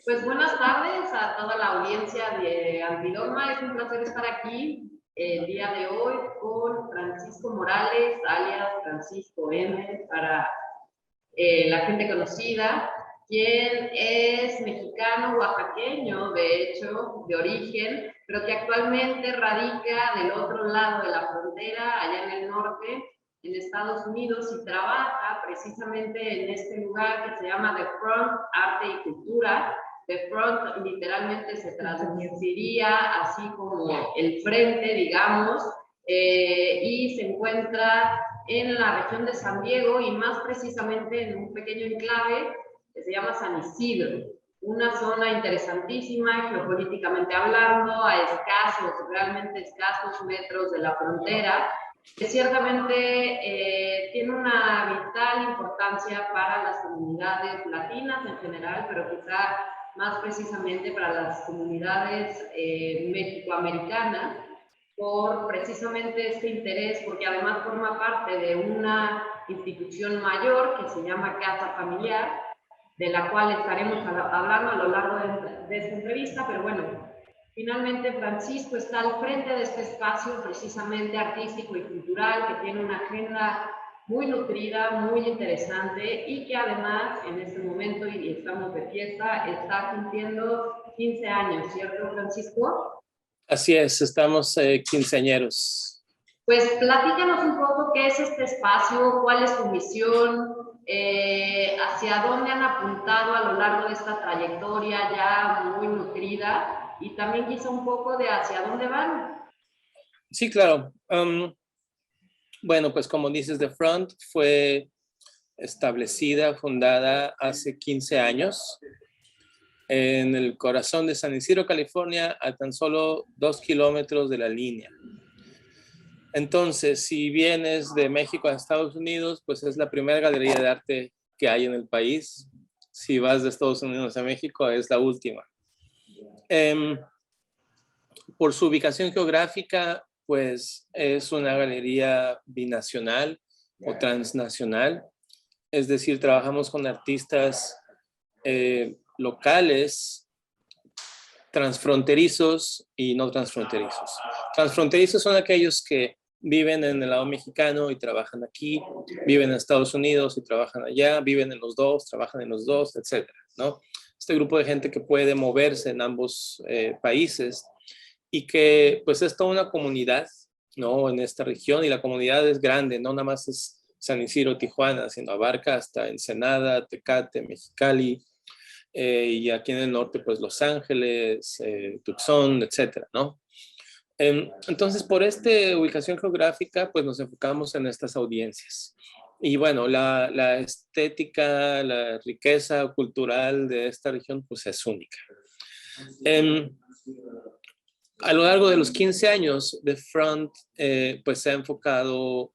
Pues buenas tardes a toda la audiencia de Antidogma. Es un placer estar aquí el día de hoy con Francisco Morales, alias Francisco M, para la gente conocida, quien es mexicano oaxaqueño, de hecho, de origen, pero que actualmente radica del otro lado de la frontera, allá en el norte, en Estados Unidos, y trabaja precisamente en este lugar que se llama The Front, Arte y Cultura. The Front literalmente se traduciría así como el frente, digamos, y se encuentra en la región de San Diego y más precisamente en un pequeño enclave que se llama San Isidro, una zona interesantísima geopolíticamente hablando, a escasos, realmente escasos metros de la frontera, que ciertamente tiene una vital importancia para las comunidades latinas en general, pero quizá más precisamente para las comunidades mexicoamericanas, por precisamente este interés, porque además forma parte de una institución mayor que se llama Casa Familiar, de la cual estaremos hablando a lo largo de esta entrevista, pero bueno, finalmente Francisco está al frente de este espacio precisamente artístico y cultural que tiene una agenda muy nutrida, muy interesante y que además en este momento, y estamos de fiesta, está cumpliendo 15 años, ¿cierto, Francisco? Así es, estamos quinceañeros. Pues platícanos un poco qué es este espacio, cuál es tu misión, hacia dónde han apuntado a lo largo de esta trayectoria ya muy nutrida y también quizá un poco de hacia dónde van. Sí, claro. Bueno, pues como dices, The Front fue establecida, fundada hace 15 años en el corazón de San Isidro, California, a tan solo 2 kilómetros de la línea. Entonces, si vienes de México a Estados Unidos, pues es la primera galería de arte que hay en el país. Si vas de Estados Unidos a México, es la última. Por su ubicación geográfica, pues es una galería binacional o transnacional. Es decir, trabajamos con artistas locales, transfronterizos y no transfronterizos. Transfronterizos son aquellos que viven en el lado mexicano y trabajan aquí, viven en Estados Unidos y trabajan allá, viven en los dos, trabajan en los dos, etcétera, ¿no? Este grupo de gente que puede moverse en ambos países y que pues es toda una comunidad, ¿no? En esta región, y la comunidad es grande, no nada más es San Isidro, Tijuana, sino abarca hasta Ensenada, Tecate, Mexicali, y aquí en el norte, pues Los Ángeles, Tucson, etcétera, ¿no? Entonces, por esta ubicación geográfica, pues nos enfocamos en estas audiencias. Y bueno, la estética, la riqueza cultural de esta región, pues es única. A lo largo de los 15 años, The Front, pues se ha enfocado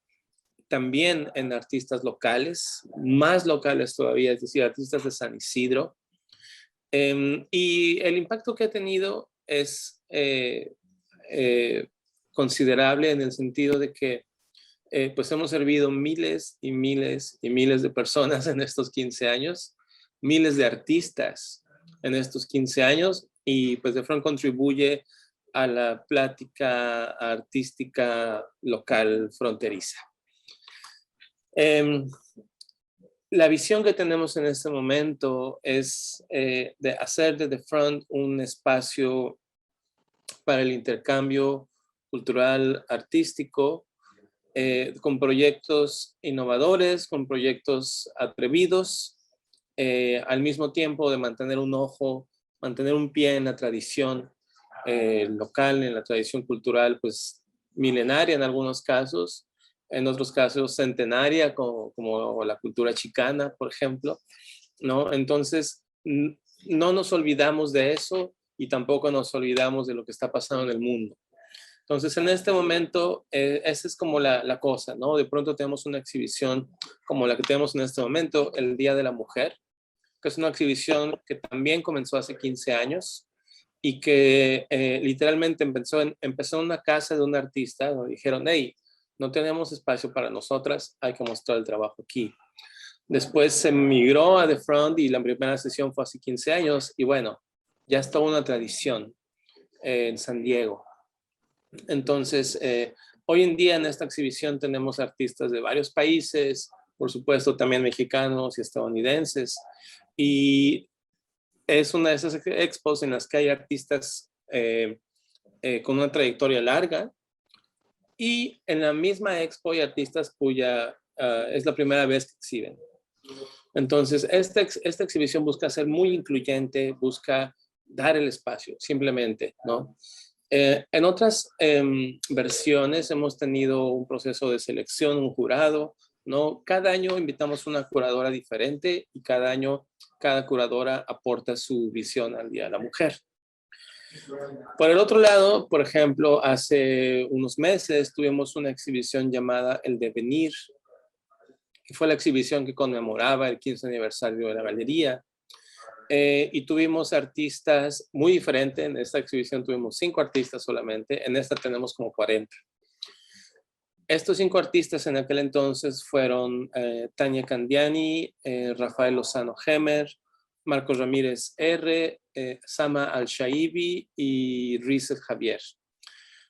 también en artistas locales, más locales todavía, es decir, artistas de San Isidro. Y el impacto que ha tenido es considerable en el sentido de que pues hemos servido miles y miles y miles de personas en estos 15 años, miles de artistas en estos 15 años, y pues The Front contribuye a la plática artística local fronteriza. La visión que tenemos en este momento es de hacer de The Front un espacio para el intercambio cultural artístico, con proyectos innovadores, con proyectos atrevidos, al mismo tiempo de mantener un ojo, mantener un pie en la tradición local, en la tradición cultural, pues milenaria en algunos casos, en otros casos centenaria, como la cultura chicana, por ejemplo, ¿no? Entonces, no nos olvidamos de eso y tampoco nos olvidamos de lo que está pasando en el mundo. Entonces, en este momento, esa es como la cosa, ¿no? De pronto tenemos una exhibición como la que tenemos en este momento, el Día de la Mujer, que es una exhibición que también comenzó hace 15 años y que literalmente empezó en una casa de un artista donde dijeron, hey, no tenemos espacio para nosotras, hay que mostrar el trabajo aquí. Después se migró a The Front y la primera sesión fue hace 15 años y bueno, ya está una tradición en San Diego. Entonces, hoy en día en esta exhibición tenemos artistas de varios países, por supuesto también mexicanos y estadounidenses, y es una de esas expos en las que hay artistas con una trayectoria larga, y en la misma expo hay artistas cuya es la primera vez que exhiben. Entonces, esta exhibición busca ser muy incluyente, busca dar el espacio, simplemente, ¿no? En otras versiones hemos tenido un proceso de selección, un jurado, ¿no? Cada año invitamos una curadora diferente y cada año cada curadora aporta su visión al Día de la Mujer. Por el otro lado, por ejemplo, hace unos meses tuvimos una exhibición llamada El Devenir, que fue la exhibición que conmemoraba el 15 aniversario de la galería. Y tuvimos artistas muy diferentes. En esta exhibición tuvimos 5 artistas solamente, en esta tenemos como 40. Estos 5 artistas en aquel entonces fueron Tania Candiani, Rafael Lozano Gemer, Marcos Ramírez R., Sama Al-Shaibi y Rizet Javier.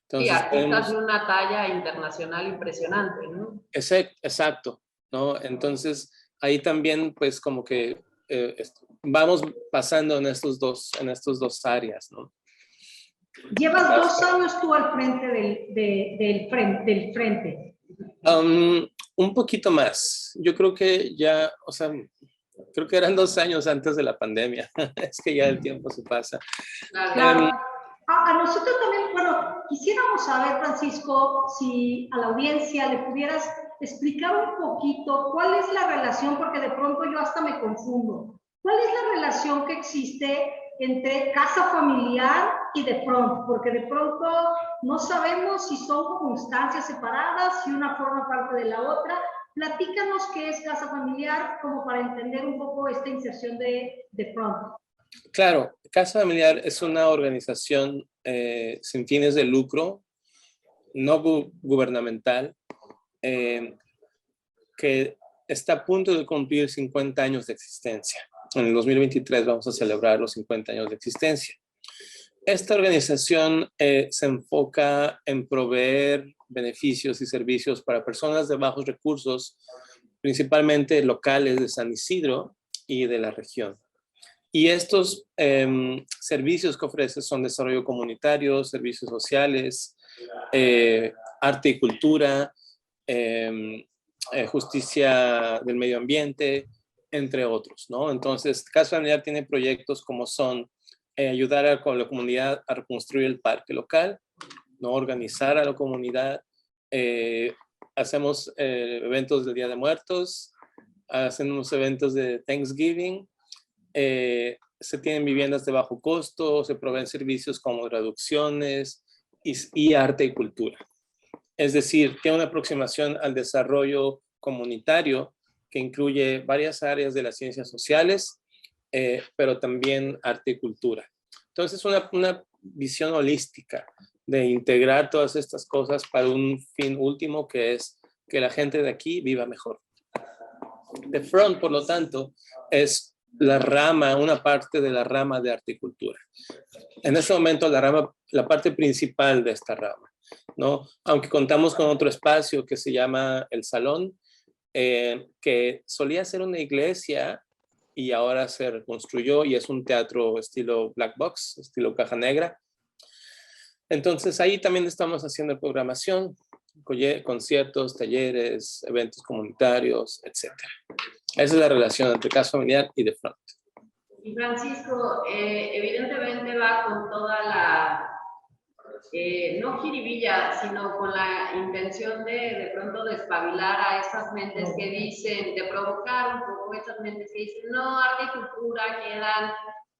Entonces, sí, artistas de una talla internacional impresionante, ¿no? Exacto, ¿no? Entonces, ahí también, pues, como que vamos pasando en estos dos áreas, ¿no? Llevas 2 años tú al frente del frente. Un poquito más. Yo creo que ya, o sea, creo que eran 2 años antes de la pandemia. Es que ya el tiempo se pasa. Claro. A nosotros también, bueno, quisiéramos saber, Francisco, si a la audiencia le pudieras explicar un poquito cuál es la relación, porque de pronto yo hasta me confundo. ¿Cuál es la relación que existe entre casa familiar y The Front? Porque de pronto no sabemos si son como instancias separadas, si una forma parte de la otra. Platícanos qué es casa familiar, como para entender un poco esta inserción de The Front. Claro, Casa Familiar es una organización sin fines de lucro, no gubernamental, que está a punto de cumplir 50 años de existencia. En el 2023 vamos a celebrar los 50 años de existencia. Esta organización se enfoca en proveer beneficios y servicios para personas de bajos recursos, principalmente locales de San Isidro y de la región. Y estos servicios que ofrece son desarrollo comunitario, servicios sociales, arte y cultura, justicia del medio ambiente, entre otros, ¿no? Entonces, Casa Familiar tiene proyectos como son ayudar a la comunidad a reconstruir el parque local, ¿no? Organizar a la comunidad, hacemos eventos del Día de Muertos, hacemos eventos de Thanksgiving, se tienen viviendas de bajo costo, se proveen servicios como traducciones y arte y cultura. Es decir, tiene una aproximación al desarrollo comunitario que incluye varias áreas de las ciencias sociales, pero también arte y cultura. Entonces, una visión holística de integrar todas estas cosas para un fin último, que es que la gente de aquí viva mejor. The Front, por lo tanto, es la rama, una parte de la rama de arte y cultura. En este momento, la parte principal de esta rama, ¿no? Aunque contamos con otro espacio que se llama El Salón, que solía ser una iglesia y ahora se reconstruyó y es un teatro estilo black box, estilo caja negra. Entonces ahí también estamos haciendo programación, conciertos, talleres, eventos comunitarios, etc. Esa es la relación entre Casa Familiar y The Front. Y Francisco, evidentemente va con toda la, no jiribilla, sino con la intención de pronto despabilar a esas mentes que dicen, de provocar un poco esas mentes que dicen, no, arte y cultura quedan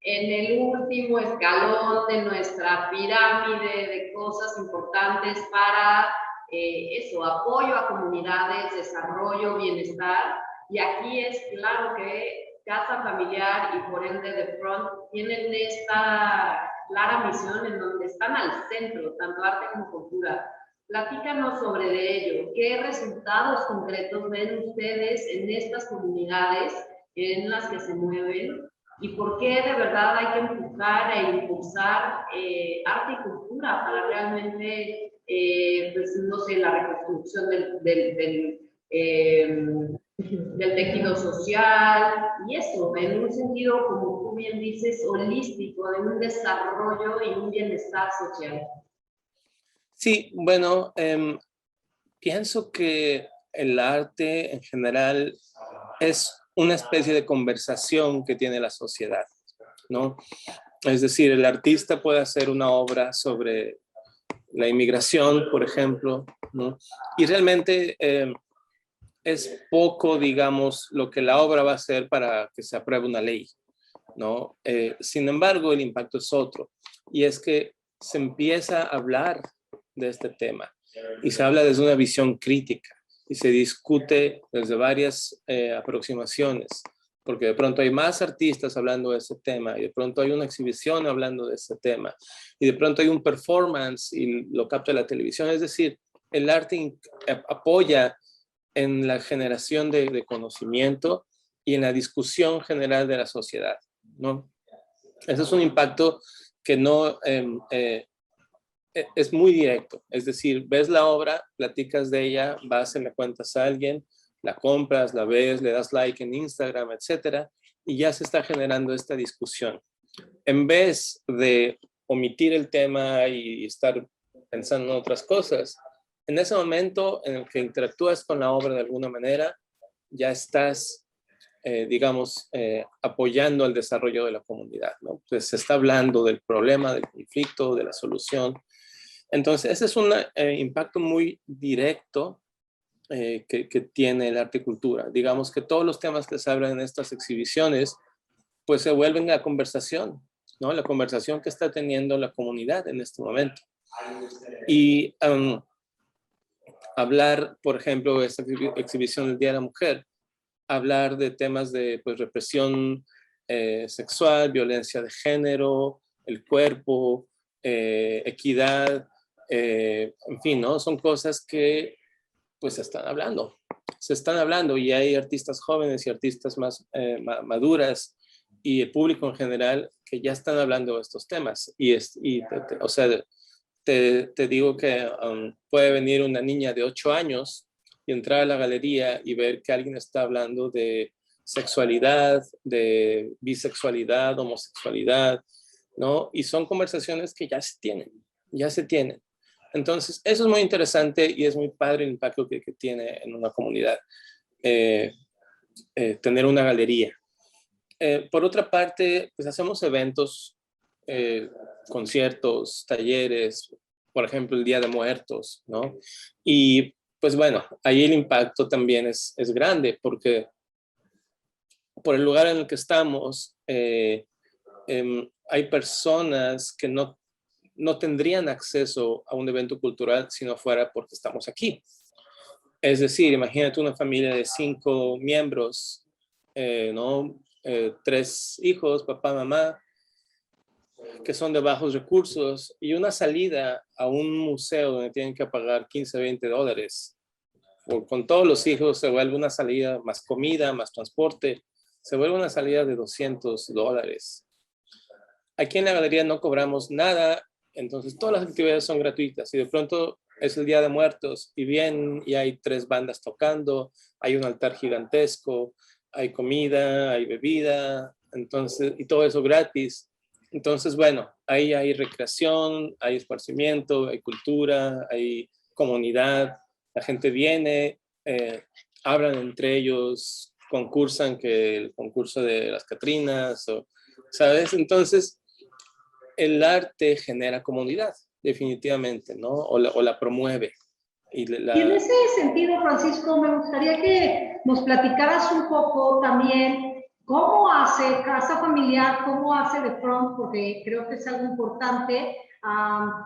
en el último escalón de nuestra pirámide de cosas importantes para eso, apoyo a comunidades, desarrollo, bienestar. Y aquí es claro que Casa Familiar y por ende The Front tienen esta clara misión en donde están al centro, tanto arte como cultura. Platícanos sobre de ello. ¿Qué resultados concretos ven ustedes en estas comunidades en las que se mueven? ¿Y por qué de verdad hay que empujar e impulsar arte y cultura para realmente, pues no sé, la reconstrucción del tejido social y eso, en un sentido, como tú bien dices, holístico, de un desarrollo y un bienestar social? Sí, bueno, pienso que el arte en general es una especie de conversación que tiene la sociedad, ¿no? Es decir, el artista puede hacer una obra sobre la inmigración, por ejemplo, ¿no? Y realmente es poco, digamos, lo que la obra va a hacer para que se apruebe una ley, ¿no? Sin embargo, el impacto es otro, y es que se empieza a hablar de este tema y se habla desde una visión crítica y se discute desde varias aproximaciones, porque de pronto hay más artistas hablando de ese tema y de pronto hay una exhibición hablando de ese tema y de pronto hay un performance y lo capta la televisión. Es decir, el arte apoya en la generación de conocimiento y en la discusión general de la sociedad, ¿no? Ese es un impacto que no es muy directo. Es decir, ves la obra, platicas de ella, vas y le cuentas a alguien, la compras, la ves, le das like en Instagram, etcétera, y ya se está generando esta discusión. En vez de omitir el tema y estar pensando en otras cosas, en ese momento en el que interactúas con la obra de alguna manera, ya estás, digamos, apoyando el desarrollo de la comunidad, ¿no? Pues se está hablando del problema, del conflicto, de la solución. Entonces, ese es un impacto muy directo que tiene el arte y cultura. Digamos que todos los temas que se hablan en estas exhibiciones, pues se vuelven la conversación, ¿no? La conversación que está teniendo la comunidad en este momento. Y hablar, por ejemplo, de esta exhibición del Día de la Mujer, hablar de temas de pues, represión sexual, violencia de género, el cuerpo, equidad, en fin, ¿no? Son cosas que pues se están hablando y hay artistas jóvenes y artistas más maduras y el público en general que ya están hablando de estos temas. O sea, te digo que puede venir una niña de 8 años y entrar a la galería y ver que alguien está hablando de sexualidad, de bisexualidad, homosexualidad, ¿no? Y son conversaciones que ya se tienen. Entonces, eso es muy interesante y es muy padre el impacto que tiene en una comunidad tener una galería. Por otra parte, pues hacemos eventos, conciertos, talleres, por ejemplo, el Día de Muertos, ¿no? Y pues bueno, ahí el impacto también es grande porque por el lugar en el que estamos, hay personas que no tendrían acceso a un evento cultural si no fuera porque estamos aquí. Es decir, imagínate una familia de 5 miembros, ¿no? 3 hijos, papá, mamá, que son de bajos recursos y una salida a un museo donde tienen que pagar 15, 20 dólares. Con todos los hijos se vuelve una salida más comida, más transporte, se vuelve una salida de 200 dólares. Aquí en la galería no cobramos nada, entonces todas las actividades son gratuitas y de pronto es el Día de Muertos y y hay 3 bandas tocando, hay un altar gigantesco, hay comida, hay bebida, entonces, y todo eso gratis. Entonces, bueno, ahí hay recreación, hay esparcimiento, hay cultura, hay comunidad, la gente viene, hablan entre ellos, concursan que el concurso de las Catrinas, ¿sabes? Entonces, el arte genera comunidad, definitivamente, ¿no? O la promueve. Y en ese sentido, Francisco, me gustaría que nos platicaras un poco también cómo hace Casa Familiar, cómo hace The Front, porque creo que es algo importante.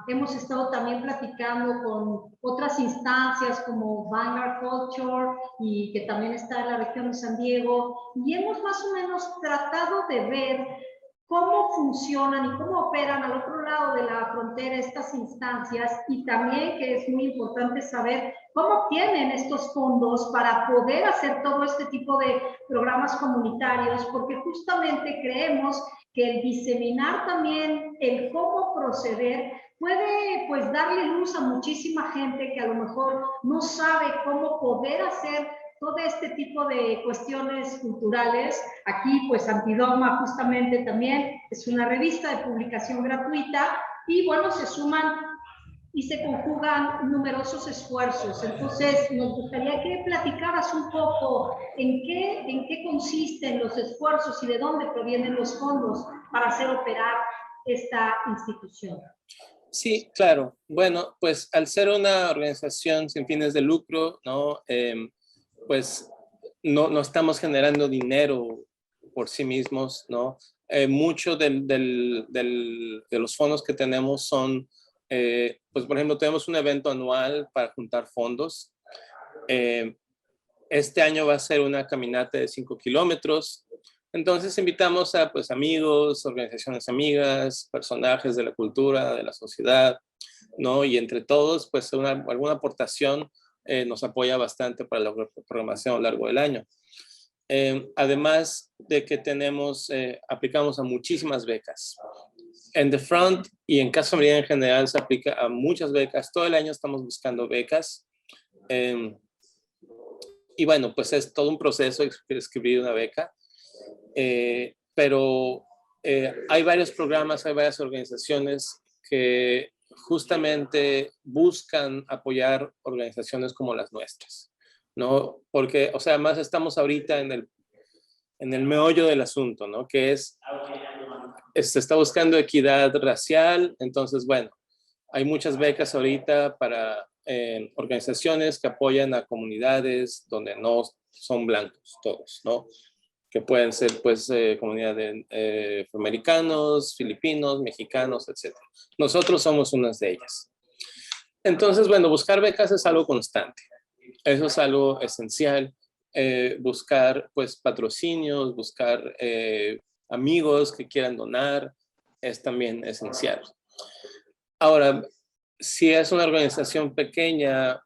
Hemos estado también platicando con otras instancias como Vanguard Culture y que también está en la región de San Diego, y hemos más o menos tratado de ver cómo funcionan y cómo operan al otro lado de la frontera estas instancias, y también, que es muy importante saber, cómo obtienen estos fondos para poder hacer todo este tipo de programas comunitarios, porque justamente creemos que el diseminar también el cómo proceder puede pues darle luz a muchísima gente que a lo mejor no sabe cómo poder hacer todo este tipo de cuestiones culturales. Aquí, pues, Antidogma justamente también es una revista de publicación gratuita y, bueno, se suman y se conjugan numerosos esfuerzos. Entonces, nos gustaría que platicaras un poco en qué consisten los esfuerzos y de dónde provienen los fondos para hacer operar esta institución. Sí, claro. Bueno, pues al ser una organización sin fines de lucro, ¿no? Pues no estamos generando dinero por sí mismos, ¿no? Mucho de los fondos que tenemos son, pues por ejemplo, tenemos un evento anual para juntar fondos. Este año va a ser una caminata de 5 kilómetros. Entonces invitamos a pues, amigos, organizaciones amigas, personajes de la cultura, de la sociedad, ¿no? Y entre todos, pues alguna aportación nos apoya bastante para la programación a lo largo del año. Además de que aplicamos a muchísimas becas. En The Front y en Casa María en general se aplica a muchas becas. Todo el año estamos buscando becas. Y bueno, pues es todo un proceso escribir una beca. Pero hay varios programas, hay varias organizaciones que justamente buscan apoyar organizaciones como las nuestras, ¿no? Porque, o sea, además estamos ahorita en el meollo del asunto, ¿no? Que se está buscando equidad racial. Entonces, bueno, hay muchas becas ahorita para organizaciones que apoyan a comunidades donde no son blancos todos, ¿no? Que pueden ser, pues, comunidades afroamericanos, filipinos, mexicanos, etc. Nosotros somos unas de ellas. Entonces, bueno, buscar becas es algo constante. Eso es algo esencial. Buscar, pues, patrocinios, buscar amigos que quieran donar, es también esencial. Ahora, si es una organización pequeña,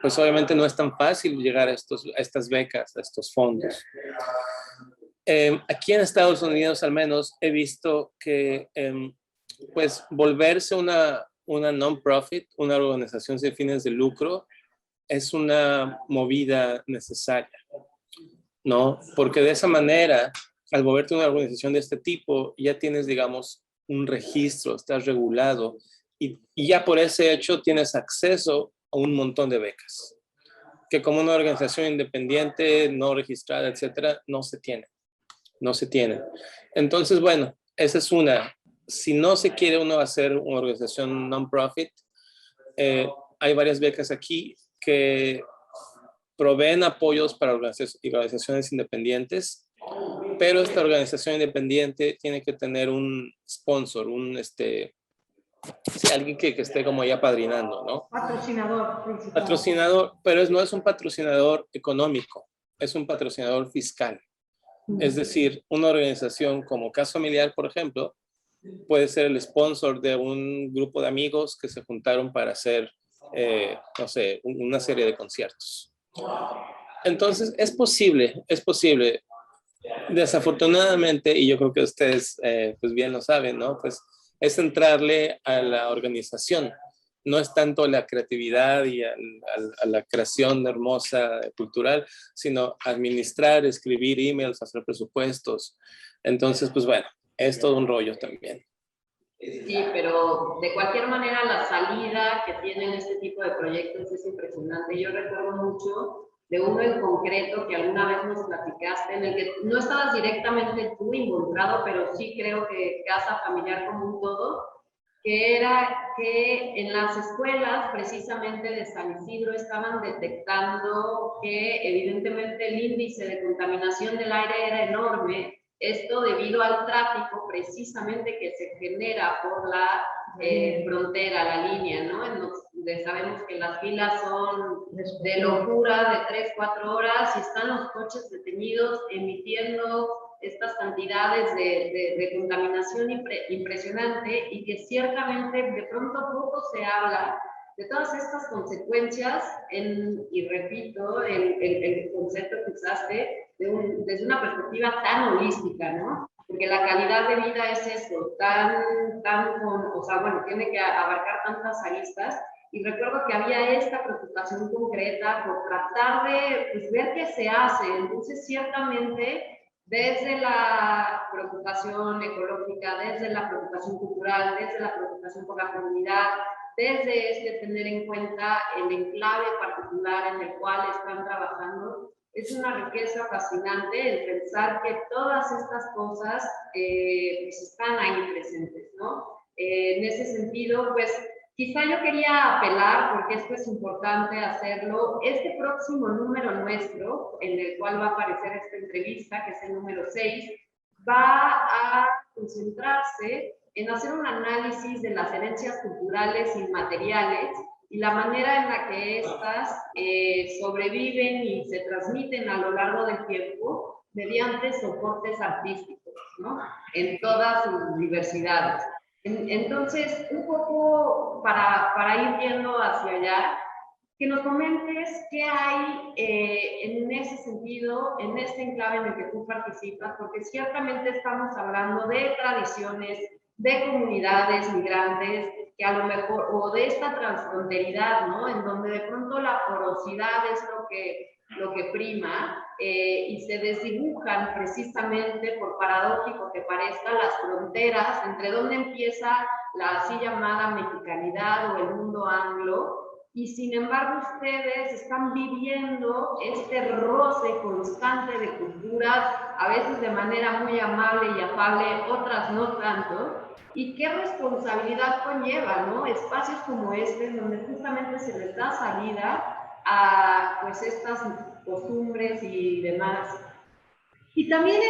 pues obviamente no es tan fácil llegar a estas becas, a estos fondos. Aquí en Estados Unidos, al menos, he visto que pues volverse una non-profit, una organización sin fines de lucro, es una movida necesaria, ¿no? Porque de esa manera, al volverte una organización de este tipo, ya tienes, digamos, un registro, estás regulado y ya por ese hecho tienes acceso a un montón de becas, que como una organización independiente, no registrada, etcétera, no se tienen. Entonces, bueno, esa es una. Si no se quiere uno hacer una organización non-profit, hay varias becas aquí que proveen apoyos para organizaciones independientes, pero esta organización independiente tiene que tener un sponsor, alguien que esté como ya padrinando, ¿no? Patrocinador principal. Patrocinador, pero no es un patrocinador económico, es un patrocinador fiscal. Es decir, una organización como Casa Familiar, por ejemplo, puede ser el sponsor de un grupo de amigos que se juntaron para hacer, no sé, una serie de conciertos. Entonces, es posible. Desafortunadamente, y yo creo que ustedes pues bien lo saben, ¿no? Pues es entrarle a la organización. No es tanto la creatividad y a la creación hermosa cultural, sino administrar, escribir emails, hacer presupuestos. Entonces, pues bueno, es todo un rollo también. Sí, pero de cualquier manera la salida que tienen este tipo de proyectos es impresionante. Yo recuerdo mucho de uno en concreto que alguna vez nos platicaste, en el que no estabas directamente tú involucrado, pero sí creo que Casa Familiar como un todo, que era que en las escuelas precisamente de San Isidro estaban detectando que evidentemente el índice de contaminación del aire era enorme, esto debido al tráfico precisamente que se genera por la frontera, la línea, ¿no? Sabemos que las filas son de locura, de 3-4 horas, y están los coches detenidos emitiendo estas cantidades de contaminación impresionante y que ciertamente de pronto poco se habla de todas estas consecuencias, y repito, el concepto que usaste, desde una perspectiva tan holística, ¿no? Porque la calidad de vida es esto, o sea, bueno, tiene que abarcar tantas aristas, y recuerdo que había esta preocupación concreta por tratar de pues, ver qué se hace. Entonces, ciertamente, desde la preocupación ecológica, desde la preocupación cultural, desde la preocupación por la comunidad, desde tener en cuenta el enclave particular en el cual están trabajando, es una riqueza fascinante el pensar que todas estas cosas pues están ahí presentes, ¿no? En ese sentido, pues quizá yo quería apelar, porque esto es importante hacerlo, este próximo número nuestro, en el cual va a aparecer esta entrevista, que es el número 6, va a concentrarse en hacer un análisis de las herencias culturales inmateriales y la manera en la que éstas sobreviven y se transmiten a lo largo del tiempo mediante soportes artísticos, ¿no? En todas sus diversidades. Entonces, un poco para ir viendo hacia allá, que nos comentes qué hay en ese sentido, en este enclave en el que tú participas, porque ciertamente estamos hablando de tradiciones, de comunidades migrantes, que a lo mejor, o de esta transfronteridad, ¿no? En donde de pronto la porosidad es lo que prima, y se desdibujan precisamente, por paradójico que parezca, las fronteras entre dónde empieza la así llamada mexicanidad o el mundo anglo, y sin embargo ustedes están viviendo este roce constante de culturas, a veces de manera muy amable y afable, otras no tanto, y qué responsabilidad conlleva, ¿no? Espacios como este, donde justamente se les da salida a pues estas costumbres y demás. Y también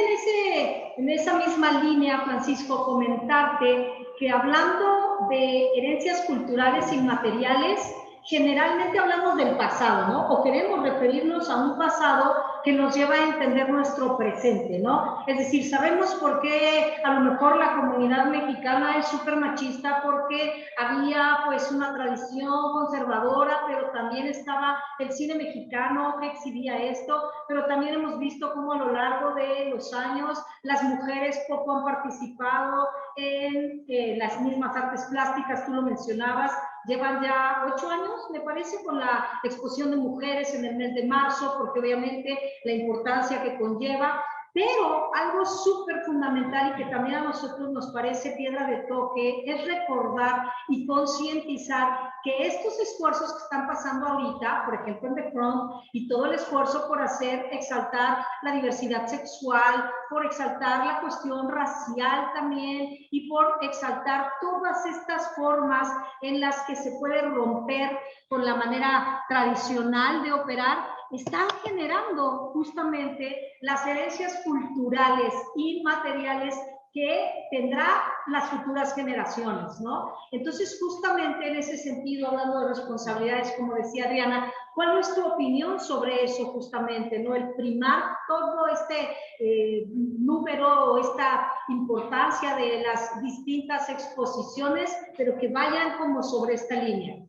en esa misma línea, Francisco, comentarte que hablando de herencias culturales inmateriales, generalmente hablamos del pasado, ¿no? O queremos referirnos a un pasado que nos lleva a entender nuestro presente, ¿no? Es decir, sabemos por qué a lo mejor la comunidad mexicana es súper machista, porque había pues una tradición conservadora, pero también estaba el cine mexicano que exhibía esto, pero también hemos visto cómo a lo largo de los años las mujeres poco han participado en las mismas artes plásticas, tú lo mencionabas, llevan ya 8 años, me parece, con la exposición de mujeres en el mes de marzo, porque obviamente la importancia que conlleva, pero algo súper fundamental y que también a nosotros nos parece piedra de toque es recordar y concientizar que estos esfuerzos que están pasando ahorita, por ejemplo en The Front, y todo el esfuerzo por hacer exaltar la diversidad sexual, por exaltar la cuestión racial también, y por exaltar todas estas formas en las que se puede romper con la manera tradicional de operar, están generando justamente las herencias culturales y materiales que tendrá las futuras generaciones, ¿no? Entonces, justamente en ese sentido, hablando de responsabilidades, como decía Adriana, ¿cuál es tu opinión sobre eso justamente, ¿no? El primar todo este número o esta importancia de las distintas exposiciones, pero que vayan como sobre esta línea.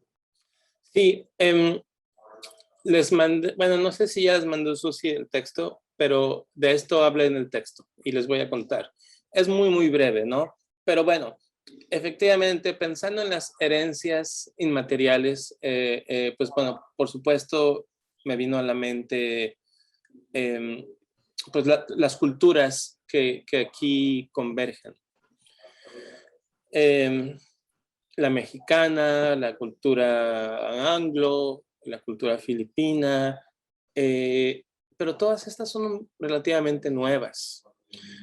Sí, les mandé, bueno, no sé si ya les mandó Susi el texto, pero de esto habla en el texto y les voy a contar. Es muy, muy breve, ¿no? Pero bueno, efectivamente, pensando en las herencias inmateriales, pues bueno, por supuesto, me vino a la mente pues las culturas que aquí convergen. La mexicana, la cultura anglo, la cultura filipina, pero todas estas son relativamente nuevas.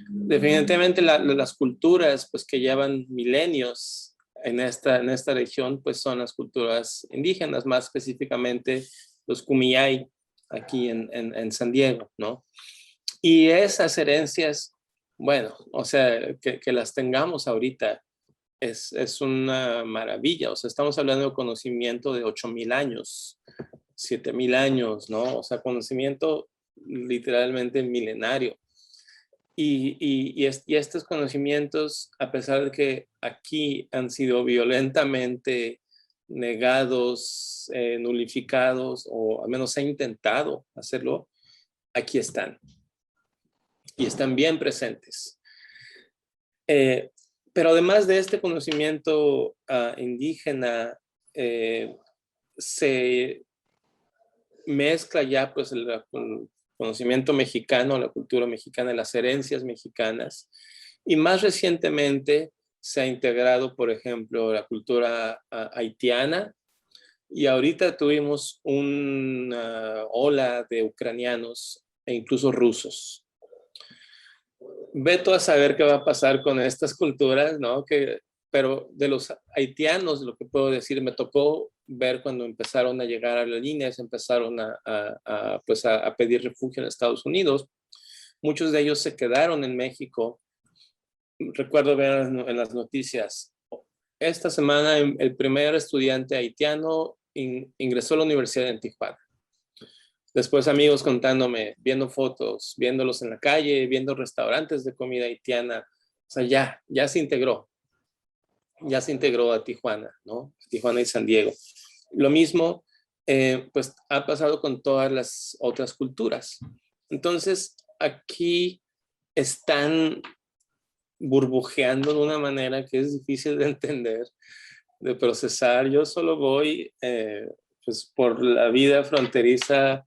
Definitivamente las culturas pues, que llevan milenios en esta región pues, son las culturas indígenas, más específicamente los Kumeyaay aquí en San Diego, ¿no? Y esas herencias, bueno, o sea, que las tengamos ahorita es una maravilla. O sea, estamos hablando de conocimiento de 8,000 años, 7,000 años, ¿no? O sea, conocimiento literalmente milenario. Y estos conocimientos, a pesar de que aquí han sido violentamente negados, nulificados, o al menos se ha intentado hacerlo, aquí están. Y están bien presentes. Pero además de este conocimiento indígena, se mezcla ya pues el conocimiento mexicano, la cultura mexicana, las herencias mexicanas, y más recientemente se ha integrado, por ejemplo, la cultura haitiana, y ahorita tuvimos una ola de ucranianos e incluso rusos. Veto a saber qué va a pasar con estas culturas, ¿no? Pero de los haitianos, lo que puedo decir, me tocó ver cuando empezaron a llegar a las líneas, empezaron a pedir refugio en Estados Unidos. Muchos de ellos se quedaron en México. Recuerdo ver en las noticias, esta semana el primer estudiante haitiano ingresó a la universidad en Tijuana. Después amigos contándome, viendo fotos, viéndolos en la calle, viendo restaurantes de comida haitiana. O sea, ya se integró. Ya se integró a Tijuana, ¿no? Tijuana y San Diego. Lo mismo, pues, ha pasado con todas las otras culturas. Entonces, aquí están burbujeando de una manera que es difícil de entender, de procesar. Yo solo voy, pues, por la vida fronteriza,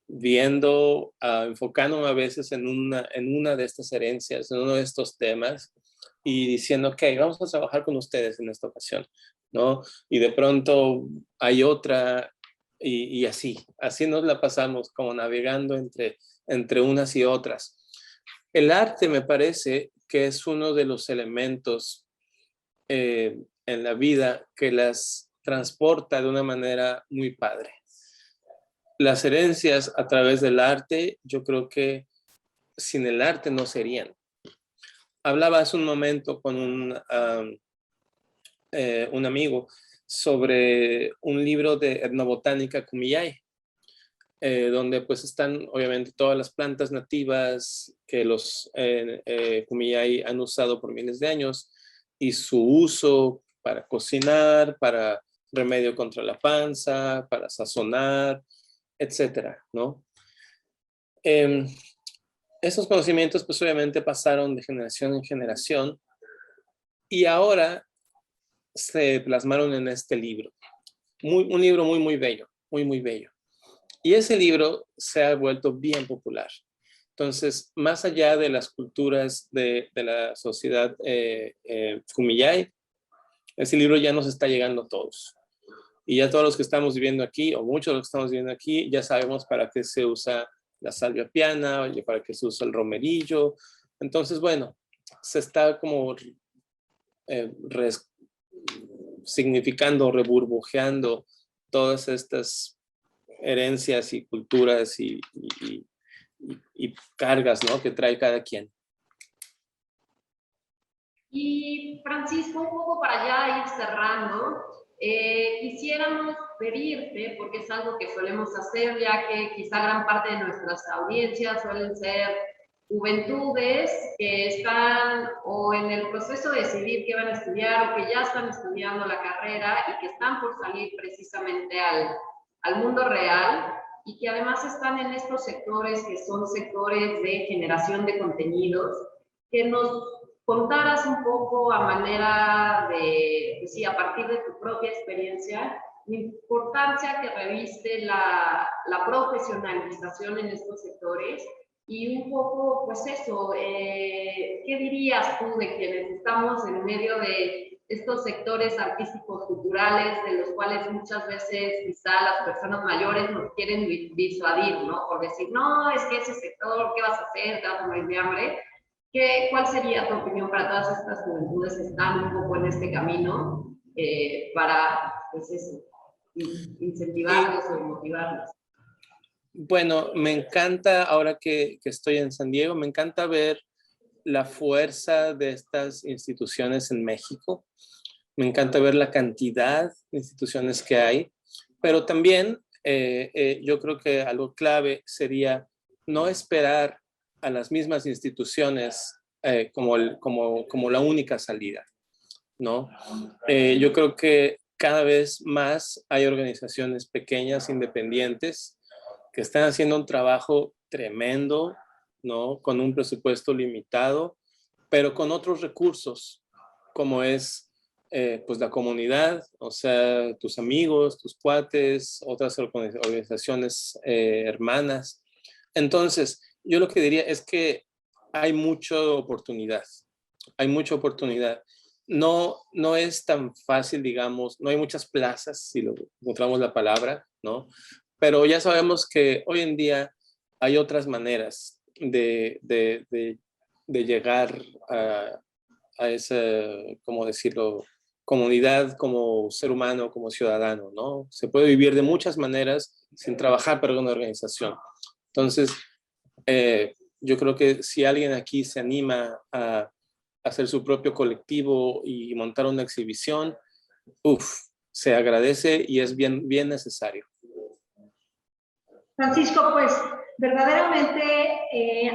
viendo, enfocándome a veces en una de estas herencias, en uno de estos temas, y diciendo, ok, vamos a trabajar con ustedes en esta ocasión, ¿no? Y de pronto hay otra, y así nos la pasamos, como navegando entre unas y otras. El arte me parece que es uno de los elementos en la vida que las transporta de una manera muy padre. Las herencias a través del arte, yo creo que sin el arte no serían. Hablaba hace un momento con un amigo sobre un libro de etnobotánica Kumeyaay, donde pues están obviamente todas las plantas nativas que los Kumeyaay han usado por miles de años y su uso para cocinar, para remedio contra la panza, para sazonar, etcétera, ¿no? Esos conocimientos pues obviamente pasaron de generación en generación y ahora se plasmaron en este libro. Un libro muy, muy bello, muy, muy bello. Y ese libro se ha vuelto bien popular. Entonces, más allá de las culturas de la sociedad Kumeyaay, ese libro ya nos está llegando a todos. Y ya todos los que estamos viviendo aquí, o muchos de los que estamos viviendo aquí, ya sabemos para qué se usa la salvia piana, para qué se usa el romerillo. Entonces, bueno, se está como significando, reburbujeando todas estas herencias y culturas y cargas, ¿no?, que trae cada quien. Y Francisco, un poco para ya ir cerrando, quisiéramos pedirte, porque es algo que solemos hacer, ya que quizá gran parte de nuestras audiencias suelen ser juventudes que están o en el proceso de decidir qué van a estudiar o que ya están estudiando la carrera y que están por salir precisamente al mundo real y que además están en estos sectores que son sectores de generación de contenidos, que nos contaras un poco a manera de, pues sí, a partir de tu propia experiencia, la importancia que reviste la profesionalización en estos sectores y un poco, pues eso, ¿qué dirías tú de quienes estamos en medio de estos sectores artísticos culturales de los cuales muchas veces quizá las personas mayores nos quieren disuadir, ¿no? Por decir, no, es que ese sector, ¿qué vas a hacer? ¿Te vas a morir de hambre? ¿Cuál sería tu opinión para todas estas juventudes que están un poco en este camino para, pues eso, incentivarlos o motivarlos? Bueno, me encanta, ahora que estoy en San Diego, me encanta ver la fuerza de estas instituciones en México. Me encanta ver la cantidad de instituciones que hay, pero también yo creo que algo clave sería no esperar a las mismas instituciones como la única salida, ¿no? Yo creo que cada vez más hay organizaciones pequeñas, independientes, que están haciendo un trabajo tremendo, ¿no? Con un presupuesto limitado, pero con otros recursos, como es pues la comunidad, o sea, tus amigos, tus cuates, otras organizaciones hermanas. Entonces, yo lo que diría es que hay mucha oportunidad, hay mucha oportunidad. No es tan fácil, digamos, no hay muchas plazas, si lo encontramos la palabra, ¿no? Pero ya sabemos que hoy en día hay otras maneras de llegar a esa, ¿cómo decirlo?, comunidad como ser humano, como ciudadano, ¿no? Se puede vivir de muchas maneras sin trabajar para una organización. Entonces, yo creo que si alguien aquí se anima a hacer su propio colectivo y montar una exhibición, se agradece y es bien necesario. Francisco, pues verdaderamente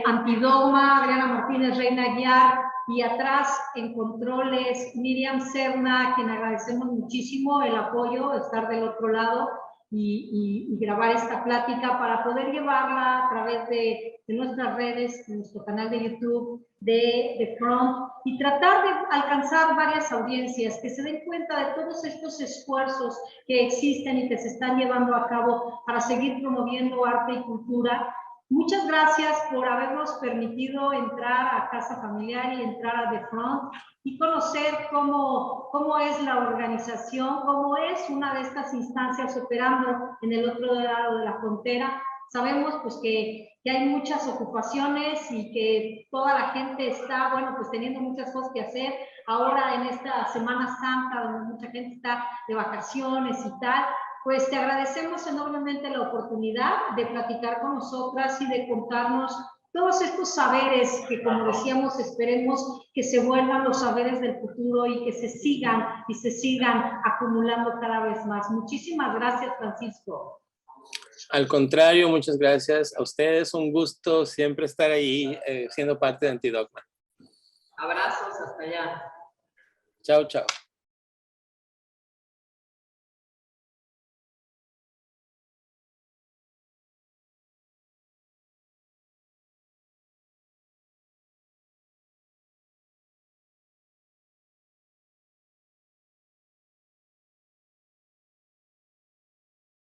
Antidogma, Adriana Martínez, Reina Aguiar, y atrás en controles Miriam Serna, a quien agradecemos muchísimo el apoyo, estar del otro lado y grabar esta plática para poder llevarla a través de nuestras redes, de nuestro canal de YouTube, de The Front, y tratar de alcanzar varias audiencias que se den cuenta de todos estos esfuerzos que existen y que se están llevando a cabo para seguir promoviendo arte y cultura. Muchas gracias por habernos permitido entrar a Casa Familiar y entrar a The Front y conocer cómo es la organización, cómo es una de estas instancias operando en el otro lado de la frontera. Sabemos pues que hay muchas ocupaciones y que toda la gente está, bueno, pues teniendo muchas cosas que hacer. Ahora en esta Semana Santa, donde mucha gente está de vacaciones y tal, pues te agradecemos enormemente la oportunidad de platicar con nosotras y de contarnos todos estos saberes que, como decíamos, esperemos que se vuelvan los saberes del futuro y que se sigan acumulando cada vez más. Muchísimas gracias, Francisco. Al contrario, muchas gracias a ustedes. Un gusto siempre estar ahí siendo parte de Antidogma. Abrazos hasta allá. Chao, chao.